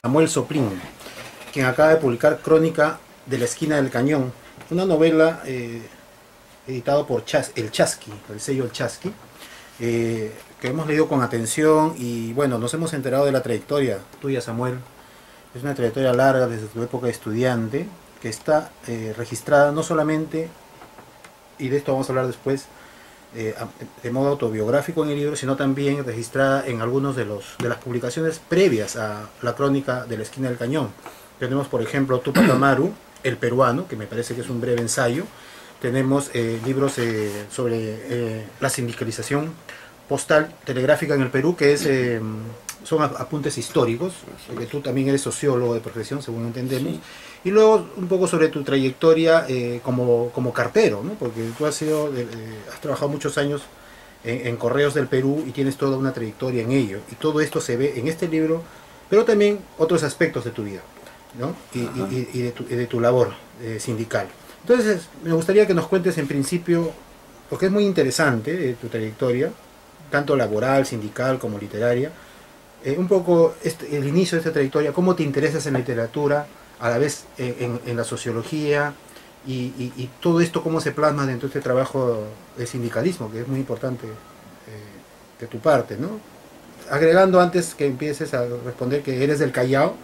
Samuel Soplín, quien acaba de publicar Crónica de la Esquina del Cañón, una novela editado por El Chasqui, el sello El Chasqui, que hemos leído con atención y bueno, nos hemos enterado de la trayectoria tuya, Samuel. Es una trayectoria larga desde tu época de estudiante, que está registrada no solamente, y de esto vamos a hablar después, de modo autobiográfico en el libro, sino también registrada en algunos de las publicaciones previas a la Crónica de la Esquina del Cañón. Tenemos, por ejemplo, Túpac Amaru, el peruano, que me parece que es un breve ensayo. Tenemos libros sobre la sindicalización postal telegráfica en el Perú, que son apuntes históricos, porque tú también eres sociólogo de profesión, según entendemos. Sí. Y luego un poco sobre tu trayectoria como cartero, ¿no? Porque tú has trabajado muchos años en Correos del Perú y tienes toda una trayectoria en ello. Y todo esto se ve en este libro, pero también otros aspectos de tu vida, ¿no? Y de tu labor sindical. Entonces, me gustaría que nos cuentes en principio, porque es muy interesante tu trayectoria, tanto laboral, sindical como literaria, un poco el inicio de esta trayectoria, cómo te interesas en la literatura, a la vez en la sociología, y todo esto cómo se plasma dentro de este trabajo de sindicalismo, que es muy importante de tu parte, ¿no? Agregando antes que empieces a responder que eres del Callao,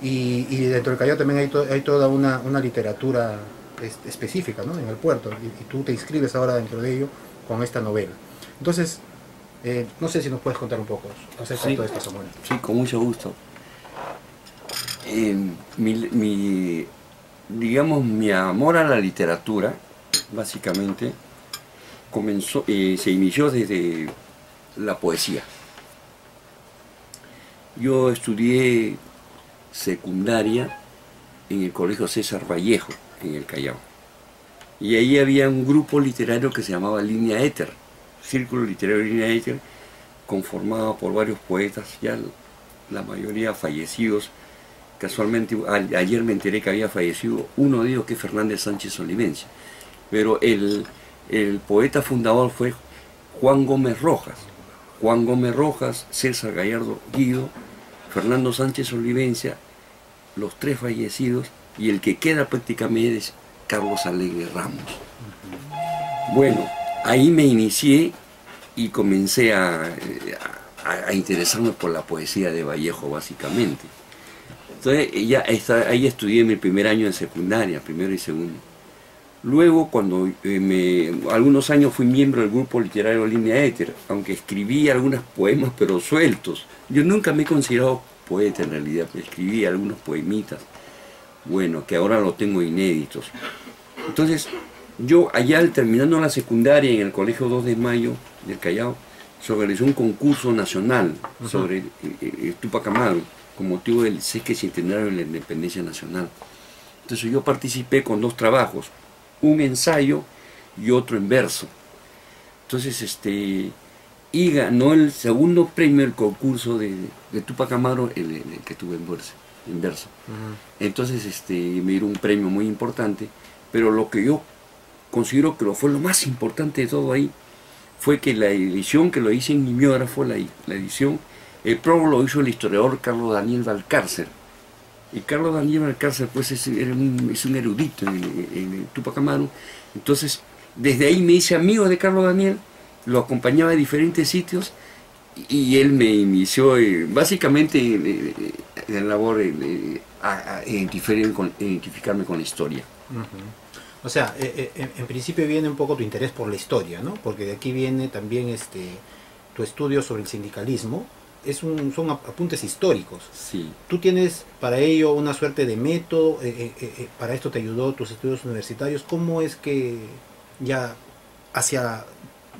y dentro del Callao también hay toda una literatura específica, ¿no? En el puerto, y tú te inscribes ahora dentro de ello con esta novela. Entonces, no sé si nos puedes contar un poco acerca de todo esto, Samuel. Sí, con mucho gusto. Digamos, mi amor a la literatura, básicamente, se inició desde la poesía. Yo estudié secundaria en el Colegio César Vallejo, en el Callao. Y ahí había un grupo literario que se llamaba Línea Éter, Círculo Literario Línea Éter, conformado por varios poetas, ya la mayoría fallecidos. Casualmente ayer me enteré que había fallecido uno de ellos, que es Fernández Sánchez Olivencia. Pero el poeta fundador fue Juan Gómez Rojas. Juan Gómez Rojas, César Gallardo Guido, Fernando Sánchez Olivencia, los tres fallecidos, y el que queda prácticamente es Carlos Alegre Ramos. Bueno, ahí me inicié y comencé a interesarme por la poesía de Vallejo, básicamente. Entonces ahí estudié mi primer año de secundaria, primero y segundo. Luego, cuando algunos años fui miembro del grupo literario Línea Éter, aunque escribí algunos poemas pero sueltos. Yo nunca me he considerado poeta en realidad, pero escribí algunos poemitas, bueno, que ahora los tengo inéditos. Entonces, yo allá terminando la secundaria en el Colegio 2 de Mayo del Callao, se organizó un concurso nacional sobre el Túpac Amaru, con motivo del sesquicentenario de la Independencia Nacional. Entonces yo participé con dos trabajos, un ensayo y otro en verso. Entonces y ganó el segundo premio del concurso de Túpac Amaru, el que tuve en verso. Entonces me dieron un premio muy importante, pero lo que yo considero que fue lo más importante de todo ahí fue que la edición que lo hice en mimeógrafo, la edición, el prólogo lo hizo el historiador Carlos Daniel Valcárcer. Y Carlos Daniel Valcárcer pues es un erudito en Túpac Amaru. Entonces desde ahí me hice amigo de Carlos Daniel, lo acompañaba a diferentes sitios y él me inició básicamente en la labor a identificarme con la historia. O sea, en principio viene un poco tu interés por la historia, ¿no? Porque de aquí viene también tu estudio sobre el sindicalismo. Son apuntes históricos. Sí. ¿Tú tienes para ello una suerte de método? ¿Para esto te ayudó tus estudios universitarios? ¿Cómo es que ya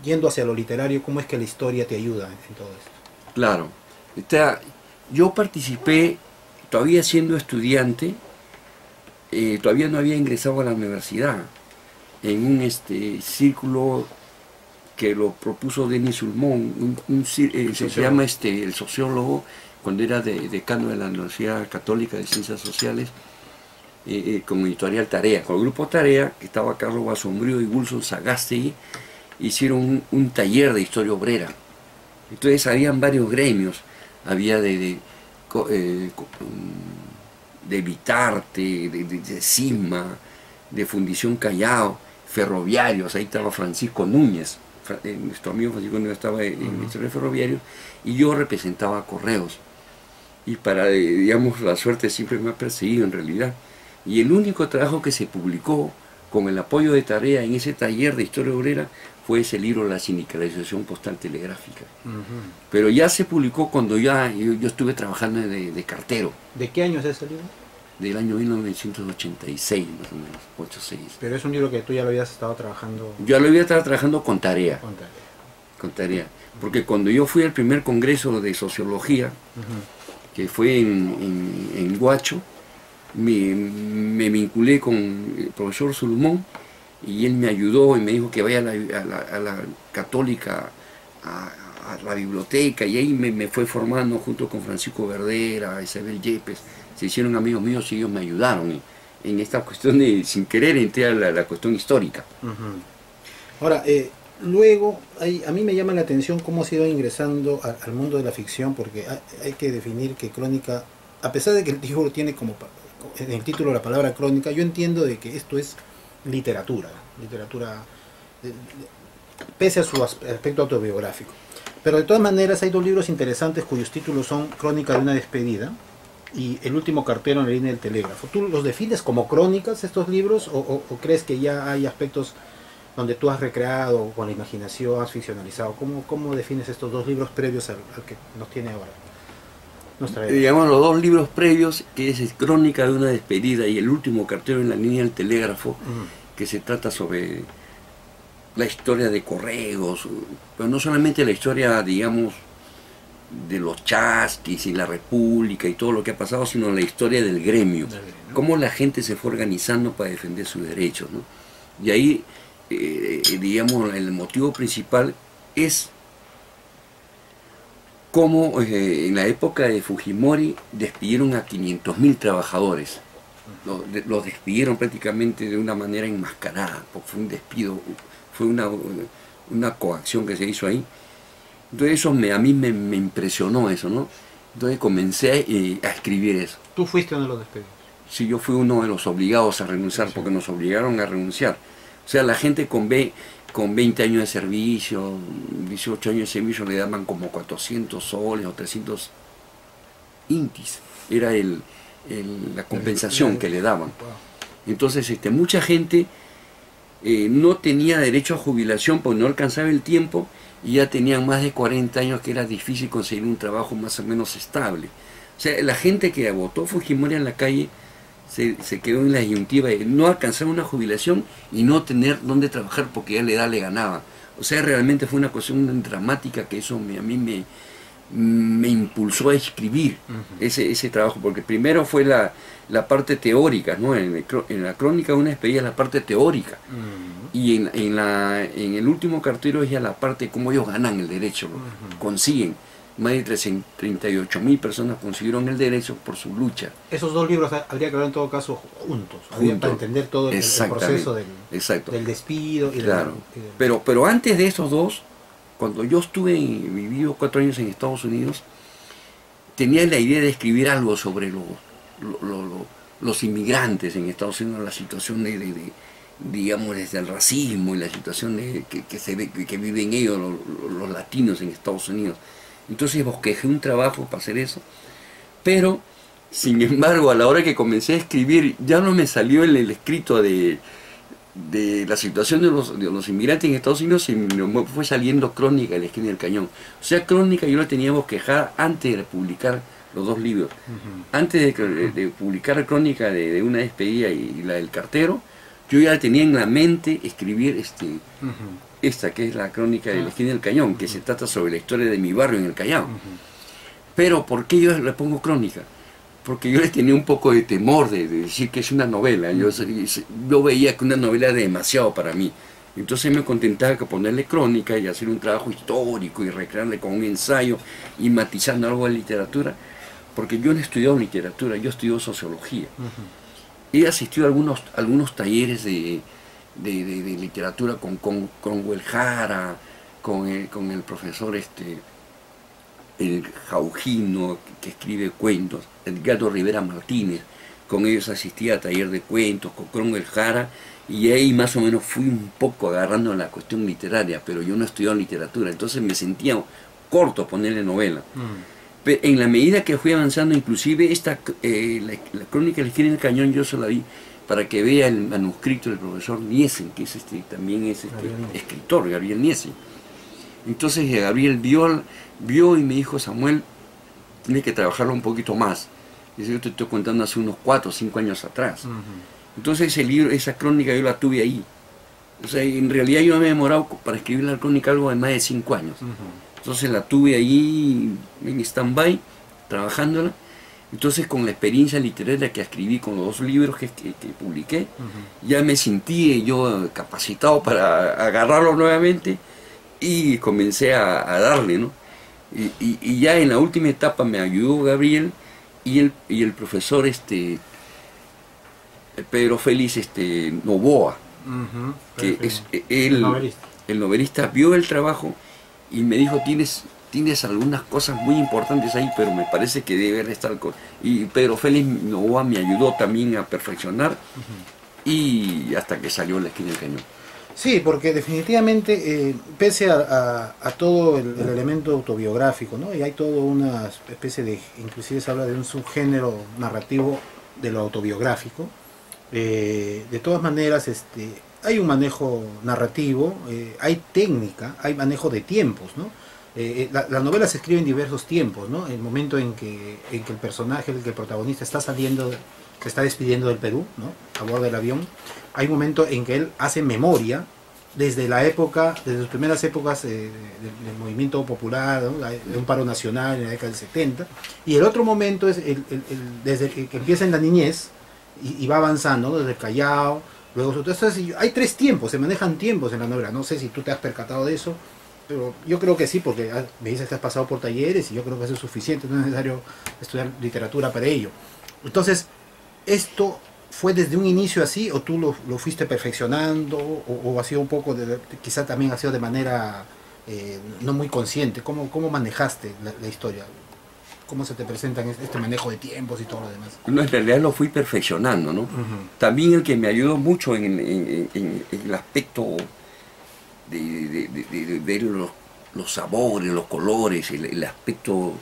yendo hacia lo literario, cómo es que la historia te ayuda en todo esto? Claro. Yo participé, todavía siendo estudiante, todavía no había ingresado a la universidad, en un círculo que lo propuso Denis Ulmón, se llama el sociólogo, cuando era decano de la Universidad Católica de Ciencias Sociales, con editorial Tarea, con el grupo Tarea, que estaba Carlos Basombrío y Wilson Sagástegui, hicieron un taller de historia obrera. Entonces habían varios gremios, había de Vitarte, de Cisma, de Fundición Callao, ferroviarios, ahí estaba Francisco Núñez, nuestro amigo Francisco Núñez estaba en el Ministerio de Ferroviarios, y yo representaba Correos. Y para, digamos, la suerte siempre me ha perseguido en realidad. Y el único trabajo que se publicó con el apoyo de Tarea en ese taller de historia obrera fue ese libro, La sindicalización postal telegráfica. Pero ya se publicó cuando yo estuve trabajando de cartero. ¿De qué año es ese libro? Del año 1986, más o menos, 86. Pero es un libro que tú ya lo habías estado trabajando... Yo lo había estado trabajando con Tarea. Con Tarea. Con Tarea. Porque cuando yo fui al primer congreso de sociología, que fue en Huacho, me vinculé con el profesor Solomón y él me ayudó y me dijo que vaya a la Católica, a la biblioteca, y ahí me fue formando junto con Francisco Verdera, Isabel Yepes. Se hicieron amigos míos y ellos me ayudaron en esta cuestión de, sin querer, entré a la cuestión histórica. Ahora, luego, a mí me llama la atención cómo has ido ingresando al mundo de la ficción, porque hay que definir que Crónica, a pesar de que el libro tiene como en el título la palabra crónica, yo entiendo de que esto es literatura, pese a su aspecto autobiográfico. Pero de todas maneras hay dos libros interesantes cuyos títulos son Crónica de una despedida y El último cartero en la línea del telégrafo. ¿Tú los defines como crónicas estos libros o crees que ya hay aspectos donde tú has recreado con la imaginación, has ficcionalizado? ¿Cómo defines estos dos libros previos al que nos tiene ahora? Digamos, los dos libros previos, que es Crónica de una despedida y El último cartero en la línea del telégrafo, que se trata sobre la historia de Correos, pero no solamente la historia, digamos, de los chasquis y la República y todo lo que ha pasado, sino la historia del gremio, cómo la gente se fue organizando para defender sus derechos, ¿no? Y ahí, digamos, el motivo principal es cómo en la época de Fujimori despidieron a 500.000 trabajadores. Los despidieron prácticamente de una manera enmascarada, porque fue un despido, fue una coacción que se hizo ahí. Entonces eso a mí me impresionó eso, ¿no? Entonces comencé a escribir eso. ¿Tú fuiste uno de los despedidos? Sí, yo fui uno de los obligados a renunciar, porque nos obligaron a renunciar. O sea, la gente con 20 años de servicio, 18 años de servicio, le daban como 400 soles o 300 intis. Era la compensación que le daban. Entonces, mucha gente no tenía derecho a jubilación porque no alcanzaba el tiempo y ya tenían más de 40 años, que era difícil conseguir un trabajo más o menos estable. O sea, la gente que votó Fujimori en la calle se quedó en la disyuntiva de no alcanzar una jubilación y no tener dónde trabajar porque ya la edad le ganaba. O sea, realmente fue una cuestión dramática que eso a mí me impulsó a escribir ese trabajo, porque primero fue la parte teórica, ¿no? En la Crónica de una despedida, la parte teórica, y en el último cartero es ya la parte de cómo ellos ganan el derecho, consiguen. Más de 38.000 personas consiguieron el derecho por su lucha. Esos dos libros habría que ver en todo caso juntos, para entender todo el proceso del despido. Claro. Pero antes de esos dos, cuando yo viví 4 años en Estados Unidos, tenía la idea de escribir algo sobre los inmigrantes en Estados Unidos, la situación digamos, desde el racismo y la situación que viven ellos, los latinos en Estados Unidos. Entonces bosquejé un trabajo para hacer eso, pero sin embargo a la hora que comencé a escribir ya no me salió el escrito de la situación de los inmigrantes en Estados Unidos, y me fue saliendo Crónica de la esquina del cañón. O sea, Crónica yo la tenía bosquejada antes de publicar los dos libros. Antes de publicar Crónica de una despedida y la del cartero, yo ya tenía en la mente escribir esta que es la Crónica de la esquina del cañón, que se trata sobre la historia de mi barrio en el Callao. Pero ¿por qué yo le pongo Crónica? Porque yo les tenía un poco de temor de decir que es una novela. Yo veía que una novela era demasiado para mí. Entonces me contentaba que ponerle Crónica y hacer un trabajo histórico y recrearle con un ensayo y matizando algo de literatura. Porque yo no he estudiado literatura, yo estudio sociología. He asistido a algunos talleres de literatura con Cromwell Jara, con el profesor el Jaujino, que escribe cuentos, Edgardo Rivera Martínez, con ellos asistí a taller de cuentos, con Cromwell Jara, y ahí más o menos fui un poco agarrando la cuestión literaria, pero yo no estudiaba literatura, entonces me sentía corto ponerle novela. Pero en la medida que fui avanzando, inclusive la crónica de la esquina del cañón yo se la di para que vea el manuscrito del profesor Niesen, que es también es escritor, Gabriel Niesen. Entonces Gabriel vio y me dijo, Samuel, tienes que trabajarlo un poquito más. Eso yo te estoy contando hace unos 4 o 5 años atrás. Entonces ese libro, esa crónica yo la tuve ahí. O sea, en realidad yo me he demorado para escribir la crónica algo de más de 5 años. Entonces la tuve ahí en stand-by, trabajándola. Entonces con la experiencia literaria que escribí con los 2 libros que publiqué, ya me sentí yo capacitado para agarrarlo nuevamente y comencé a darle, ¿no? Y ya en la última etapa me ayudó Gabriel y el profesor Pedro Félix Novoa, que es el novelista, vio el trabajo y me dijo, tienes algunas cosas muy importantes ahí, pero me parece que deben estar y Pedro Félix Novoa me ayudó también a perfeccionar y hasta que salió La esquina del cañón. Sí, porque definitivamente, pese a todo el elemento autobiográfico, ¿no? Y hay toda una especie de, inclusive se habla de un subgénero narrativo de lo autobiográfico, de todas maneras hay un manejo narrativo, hay técnica, hay manejo de tiempos, ¿no? La novela se escribe en diversos tiempos, ¿no? El momento en que el personaje, el protagonista está saliendo, se está despidiendo del Perú, ¿no? A bordo del avión. Hay un momento en que él hace memoria desde las primeras épocas del movimiento popular, ¿no? De un paro nacional en la década del 70, y el otro momento es desde que empieza en la niñez y va avanzando, ¿no? Desde el Callao, luego entonces, hay 3 tiempos, se manejan tiempos en la novela. No sé si tú te has percatado de eso, pero yo creo que sí, porque me dices que has pasado por talleres y yo creo que eso es suficiente, no es necesario estudiar literatura para ello. Entonces, ¿esto fue desde un inicio así o tú lo fuiste perfeccionando o ha sido un poco, quizá también ha sido de manera no muy consciente? ¿Cómo manejaste la historia? ¿Cómo se te presentan este manejo de tiempos y todo lo demás? No, en realidad lo fui perfeccionando, ¿no? También el que me ayudó mucho en el aspecto de ver los sabores, los colores, el aspecto,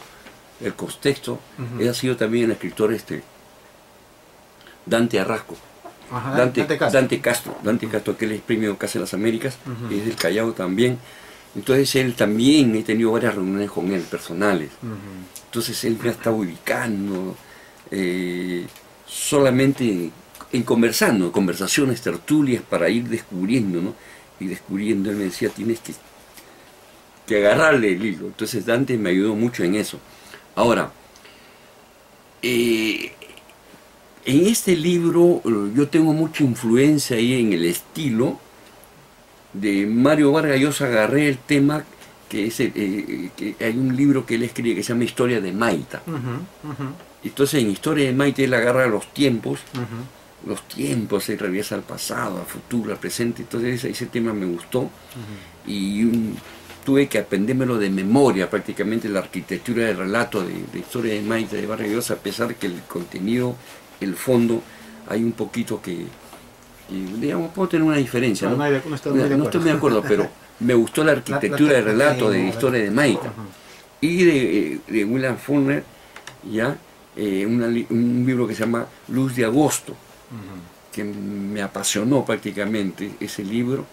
el contexto, ha sido también el escritor Dante Arrasco. Dante Castro, que él es premio Casa de las Américas, es del Callao también. Entonces él también, he tenido varias reuniones con él, personales. Entonces él me ha estado ubicando, solamente en conversaciones, tertulias, para ir descubriendo, ¿no? Y descubriendo, él me decía, tienes que agarrarle el hilo. Entonces Dante me ayudó mucho en eso. Ahora, en este libro yo tengo mucha influencia ahí en el estilo de Mario Vargas. Yo agarré el tema que hay un libro que él escribe que se llama Historia de Maita. Entonces en Historia de Maita él agarra los tiempos, él regresa al pasado, al futuro, al presente. Entonces ese tema me gustó y tuve que aprendérmelo de memoria, prácticamente la arquitectura del relato de Historia de Maita de Vargas Llosa, a pesar que el contenido, el fondo, hay un poquito que digamos, puedo tener una diferencia, ¿no? No estoy muy de acuerdo, pero me gustó la arquitectura del relato de Historia de Maita. Y de William Faulkner, ya, un libro que se llama Luz de Agosto, que me apasionó prácticamente ese libro,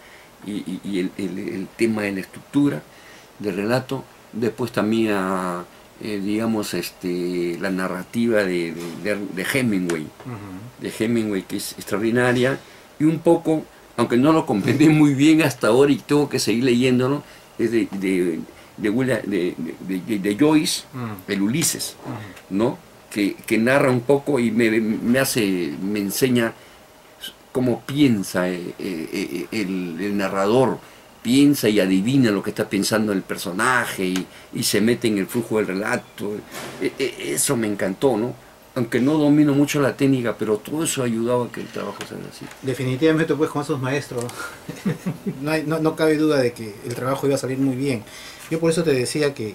y el tema de la estructura del relato. Después también digamos, la narrativa de Hemingway, que es extraordinaria, y un poco, aunque no lo comprendí muy bien hasta ahora y tengo que seguir leyéndolo, es de Joyce, el Ulises, ¿no? Que narra un poco y me enseña cómo piensa el narrador, piensa y adivina lo que está pensando el personaje y se mete en el flujo del relato. Eso me encantó, ¿no? Definitivamente. aunque no domino mucho la técnica, pero todo eso ha ayudado a que el trabajo salga así. Definitivamente, pues con esos maestros no cabe duda de que el trabajo iba a salir muy bien. Yo por eso te decía que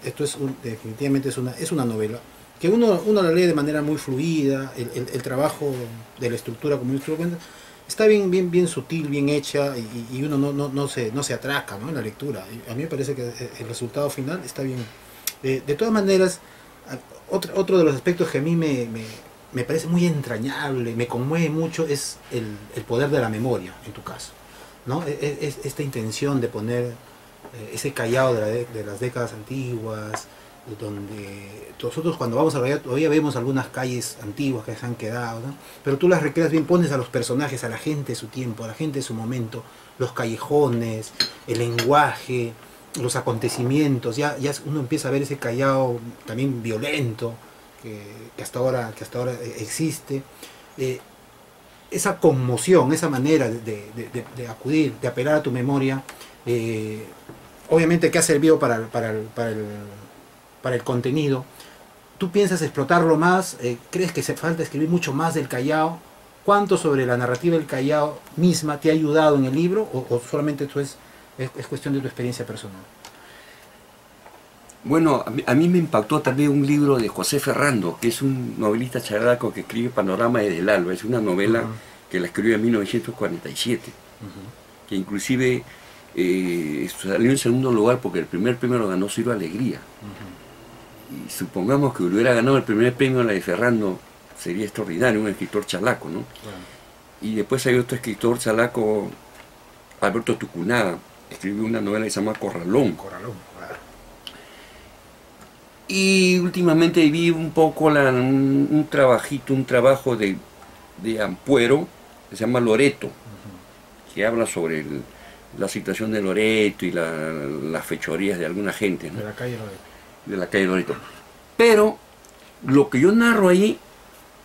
esto definitivamente es una novela que uno la lee de manera muy fluida, el trabajo de la estructura, como yo cuenta, está bien sutil, bien hecha, y uno no se atraca, ¿no?, en la lectura. Y a mí me parece que el resultado final está bien. De todas maneras, otro de los aspectos que a mí me parece muy entrañable, me conmueve mucho, es el poder de la memoria, en tu caso, ¿no? Esta intención de poner ese Callao de las décadas antiguas, donde nosotros cuando vamos a Callao todavía vemos algunas calles antiguas que se han quedado, ¿no? Pero tú las recreas bien, pones a los personajes, a la gente de su tiempo, a la gente de su momento, los callejones, el lenguaje, los acontecimientos, ya uno empieza a ver ese Callao también violento, que hasta ahora existe. Esa conmoción, esa manera de acudir, de apelar a tu memoria, obviamente que ha servido para el contenido. ¿Tú piensas explotarlo más? ¿Crees que se falta escribir mucho más del Callao? ¿Cuánto sobre la narrativa del Callao misma te ha ayudado en el libro? ¿O solamente esto es cuestión de tu experiencia personal? Bueno, a mí me impactó también un libro de José Ferrando, que es un novelista chalaco que escribe Panorama desde el Alba. Es una novela que la escribió en 1947, que inclusive salió en segundo lugar porque el primer premio lo ganó Ciro Alegría. Y supongamos que hubiera ganado el primer premio, la de Ferrando, sería extraordinario, un escritor chalaco, ¿no? Y después hay otro escritor chalaco, Alberto Tucunada, escribió una novela que se llama Corralón. Y últimamente vi un poco un trabajo de Ampuero, que se llama Loreto, que habla sobre la situación de Loreto y las fechorías de alguna gente, ¿no? De la calle Loreto. De la calle Loreto. Pero lo que yo narro ahí,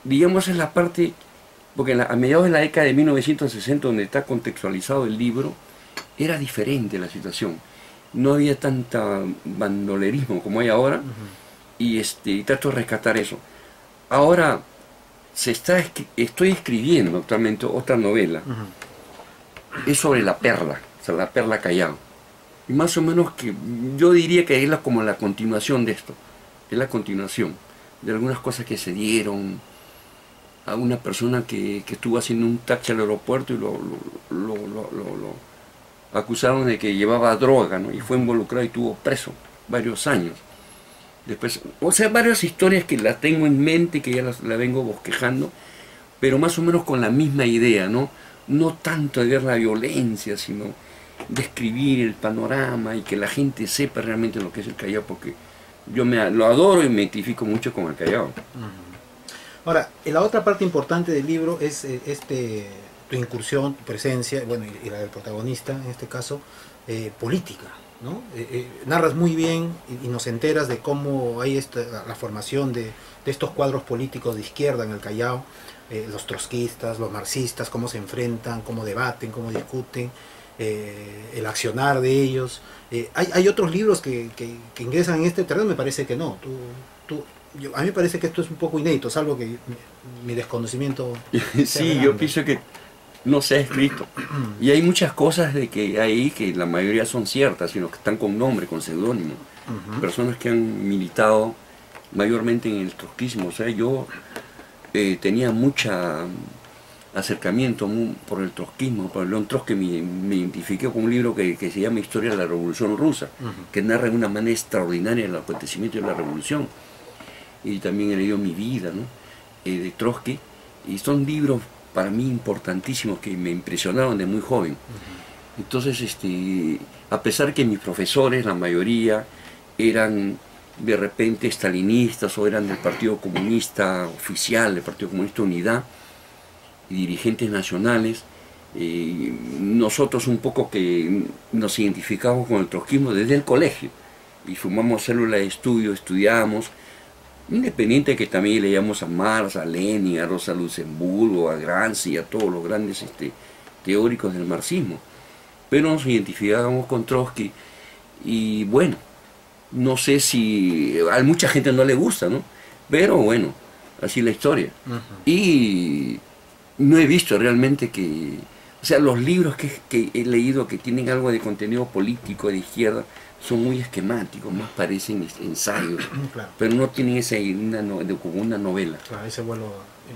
digamos, es la parte, porque a mediados de la década de 1960, donde está contextualizado el libro, era diferente la situación. No había tanta bandolerismo como hay ahora, y trato de rescatar eso. Ahora estoy escribiendo actualmente otra novela, es sobre la perla, o sea, la perla Callao. Y más o menos que yo diría que es como la continuación de esto, es la continuación de algunas cosas que se dieron a una persona que estuvo haciendo un taxi al aeropuerto y lo acusaron de que llevaba droga, ¿no? Y fue involucrado y estuvo preso varios años. Después, o sea, varias historias que las tengo en mente, que ya la vengo bosquejando, pero más o menos con la misma idea, ¿no? No tanto de ver la violencia, sino describir el panorama y que la gente sepa realmente lo que es el Callao, porque yo lo adoro y me identifico mucho con el Callao. Ahora, la otra parte importante del libro es tu incursión, tu presencia, bueno, y la del protagonista, en este caso, política, ¿no? Narras muy bien y nos enteras de cómo hay la formación de estos cuadros políticos de izquierda en el Callao, los trotskistas, los marxistas, cómo se enfrentan, cómo debaten, cómo discuten, el accionar de ellos. Hay otros libros que ingresan en este terreno, me parece que no. A mí me parece que esto es un poco inédito, salvo que mi desconocimiento... Sí, yo pienso que no se ha escrito. Y hay muchas cosas de que ahí que la mayoría son ciertas, sino que están con nombre, con seudónimo. Personas que han militado mayormente en el trotskismo. O sea, yo tenía mucha acercamiento por el trotskismo, por León Trotsky. Me identifiqué con un libro que se llama Historia de la Revolución Rusa, que narra de una manera extraordinaria el acontecimiento de la revolución. Y también he leído Mi vida, ¿no? De Trotsky, y son libros para mí importantísimos que me impresionaron de muy joven. Entonces, a pesar que mis profesores, la mayoría, eran de repente estalinistas o eran del Partido Comunista Oficial, del Partido Comunista Unidad, y dirigentes nacionales, nosotros un poco que nos identificamos con el trotskismo desde el colegio, y formamos células de estudio, estudiábamos, independiente de que también leíamos a Marx, a Lenin, a Rosa Luxemburgo, a Gramsci, a todos los grandes teóricos del marxismo, pero nos identificábamos con Trotsky. Y bueno, no sé si a mucha gente no le gusta, ¿no? Pero bueno, así la historia. Ujú. Y no he visto realmente que, o sea, los libros que he leído que tienen algo de contenido político de izquierda son muy esquemáticos, más parecen ensayos, Claro, pero no tienen como una novela. claro, ese vuelo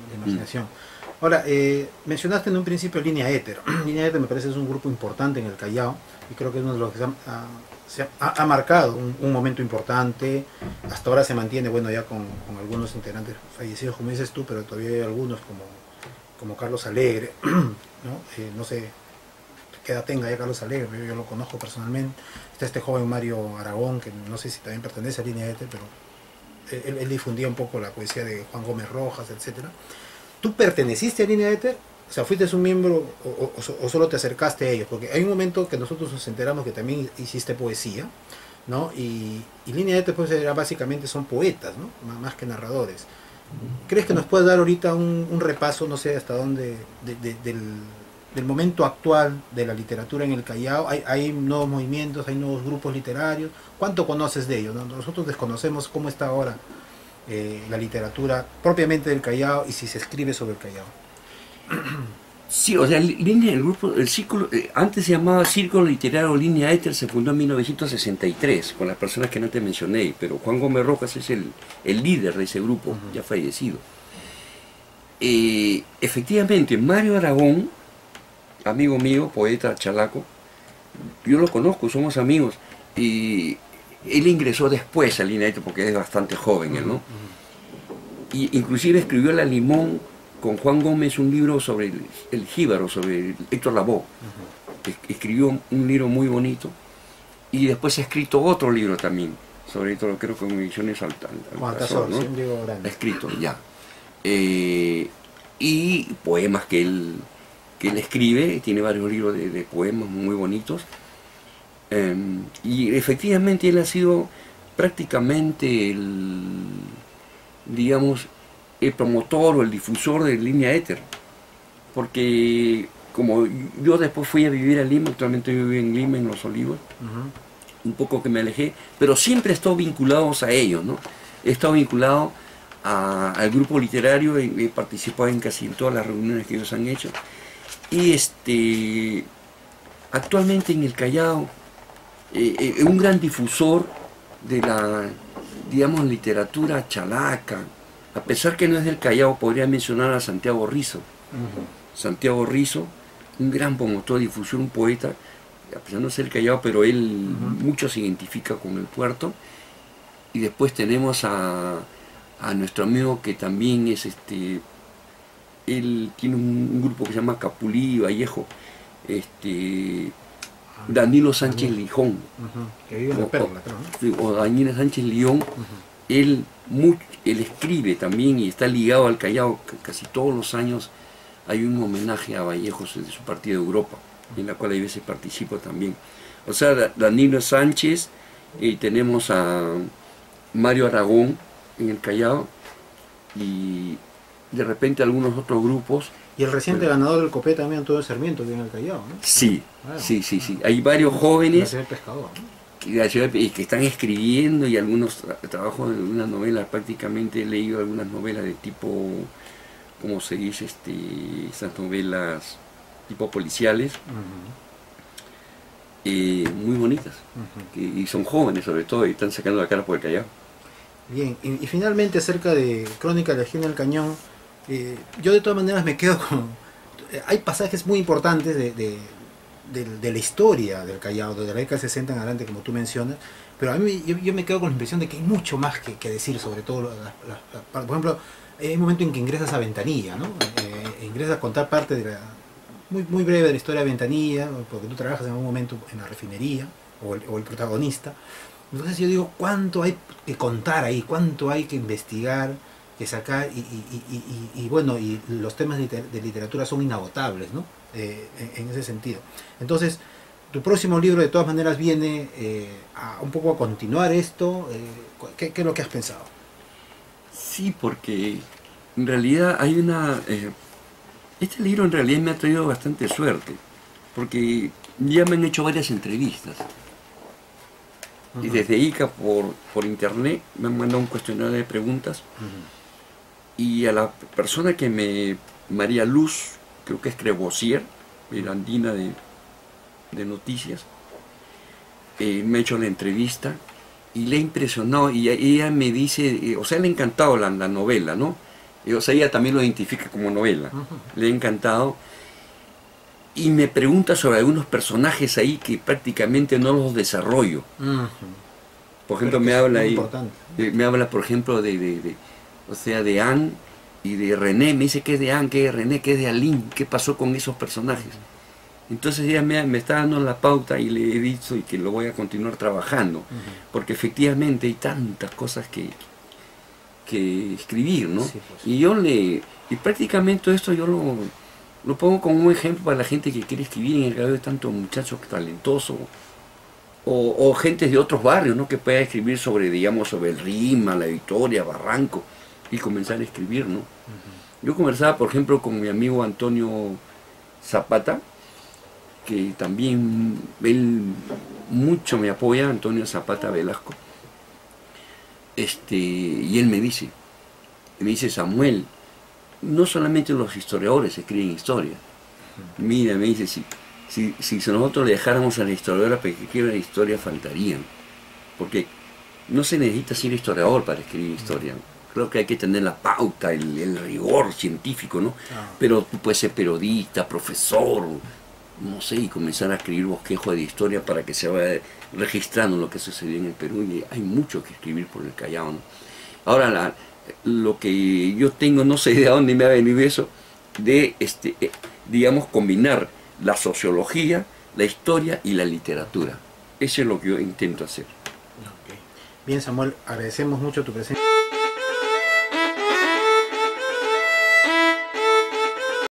de imaginación. Ahora, mencionaste en un principio Línea Éter. Línea Éter me parece es un grupo importante en el Callao y creo que es uno de los que ha marcado un momento importante. Hasta ahora se mantiene, bueno, ya con algunos integrantes fallecidos, como dices tú, pero todavía hay algunos como Carlos Alegre, ¿no? No sé qué edad tenga ya Carlos Alegre, yo lo conozco personalmente. Está este joven Mario Aragón, que no sé si también pertenece a Línea Éter, pero él difundía un poco la poesía de Juan Gómez Rojas, etcétera. ¿Tú perteneciste a Línea Éter? O sea, ¿fuiste un miembro o solo te acercaste a ellos? Porque hay un momento que nosotros nos enteramos que también hiciste poesía, ¿no? Y Línea Éter pues básicamente son poetas, ¿no? Más que narradores. ¿Crees que nos puedes dar ahorita un repaso, no sé hasta dónde, del momento actual de la literatura en el Callao? ¿Hay nuevos movimientos, hay nuevos grupos literarios? ¿Cuánto conoces de ellos, no? Nosotros desconocemos cómo está ahora la literatura propiamente del Callao y si se escribe sobre el Callao. Sí, o sea, el grupo, el círculo, antes se llamaba Círculo Literario Línea Éter, se fundó en 1963, con las personas que no te mencioné, pero Juan Gómez Rojas es el líder de ese grupo, ya fallecido. Efectivamente, Mario Aragón, amigo mío, poeta chalaco, yo lo conozco, somos amigos, y él ingresó después a Línea Éter porque es bastante joven, ¿no? Y inclusive escribió La Limón con Juan Gómez un libro sobre el jíbaro, sobre Héctor Lavoe. Escribió un libro muy bonito y después ha escrito otro libro también sobre Héctor, creo que con ediciones Altazor, ¿no? sí, un libro grande. Ha escrito, ya. Y poemas que él escribe, tiene varios libros de poemas muy bonitos. Y efectivamente él ha sido prácticamente digamos, el promotor o el difusor de Línea Éter, porque como yo después fui a vivir a Lima, actualmente yo vivo en Lima, en Los Olivos, un poco que me alejé, pero siempre he estado vinculado a ellos, ¿no? He estado vinculado al grupo literario, he participado en casi todas las reuniones que ellos han hecho, y actualmente en el Callao, un gran difusor de la, digamos, literatura chalaca, a pesar que no es del Callao, podría mencionar a Santiago Rizzo. Santiago Rizzo, un gran promotor de difusión, un poeta, a pesar de no ser del Callao, pero él mucho se identifica con el puerto. Y después tenemos a nuestro amigo que también es él tiene un grupo que se llama Capulí Vallejo, Danilo Sánchez Lijón, que vive en la Perla, creo, ¿no? o Danilo Sánchez Lijón. Él escribe también y está ligado al Callao. Casi todos los años hay un homenaje a Vallejos de su partido de Europa, en la cual a veces participo también. O sea, Danilo Sánchez, tenemos a Mario Aragón en el Callao y de repente algunos otros grupos. Y el reciente ganador del COPE también, Antonio Sarmiento, vive en el Callao, ¿no? Sí, Bueno, sí. Hay varios jóvenes pescador, ¿no? que están escribiendo y algunos trabajos de algunas novelas. Prácticamente he leído algunas novelas de tipo, ¿cómo se dice? Esas novelas tipo policiales, muy bonitas, y son jóvenes sobre todo y están sacando la cara por el Callao. Bien, y finalmente acerca de Crónica de la Esquina del Cañón, yo de todas maneras me quedo con... hay pasajes muy importantes de la historia del Callao, desde la década de 60 en adelante, como tú mencionas, pero a mí yo me quedo con la impresión de que hay mucho más que decir, sobre todo, por ejemplo, hay un momento en que ingresas a Ventanilla, ¿no? Ingresas a contar parte de muy breve de la historia de Ventanilla, porque tú trabajas en algún momento en la refinería, o el protagonista. Entonces yo digo, ¿cuánto hay que contar ahí? ¿Cuánto hay que investigar, que sacar? Y bueno, y los temas de literatura son inagotables, ¿no? En ese sentido. Entonces, tu próximo libro de todas maneras viene un poco a continuar esto. ¿Qué es lo que has pensado? Sí, porque en realidad hay este libro en realidad me ha traído bastante suerte, porque ya me han hecho varias entrevistas. Y desde ICA por internet me han mandado un cuestionario de preguntas. Y a la persona María Luz, creo que es Crevosier, mirandina de noticias, me ha hecho la entrevista y le ha impresionado, y ella me dice, o sea, le ha encantado la novela, ¿no? O sea, ella también lo identifica como novela, le ha encantado, y me pregunta sobre algunos personajes ahí que prácticamente no los desarrollo. Por ejemplo, me habla ahí, me habla, por ejemplo, o sea, de Anne y de René. Me dice que es de Anne, que es de René, que es de Aline, qué pasó con esos personajes. Entonces ella me está dando la pauta y le he dicho y que lo voy a continuar trabajando, porque efectivamente hay tantas cosas que escribir, ¿no? Sí, pues. Y prácticamente esto yo lo pongo como un ejemplo para la gente que quiere escribir. En el caso de tantos muchachos talentosos o gente de otros barrios, ¿no? Que pueda escribir sobre, digamos, sobre el Rima, la Victoria, Barranco, y comenzar a escribir, ¿no? Yo conversaba, por ejemplo, con mi amigo Antonio Zapata, que también él mucho me apoya, Antonio Zapata Velasco, y él me dice, Samuel, no solamente los historiadores escriben historia. Mira, me dice, si nosotros le dejáramos a la historiadora para que escriba la historia, faltarían. Porque no se necesita ser historiador para escribir historia. Creo que hay que tener la pauta, el rigor científico, ¿no? Pero tú puedes ser periodista, profesor, no sé, y comenzar a escribir bosquejos de historia para que se vaya registrando lo que sucedió en el Perú. Y hay mucho que escribir por el Callao, ¿no? Ahora, lo que yo tengo, no sé de dónde me ha venido eso, de, digamos, combinar la sociología, la historia y la literatura. Eso es lo que yo intento hacer. Okay. Bien, Samuel, agradecemos mucho tu presencia.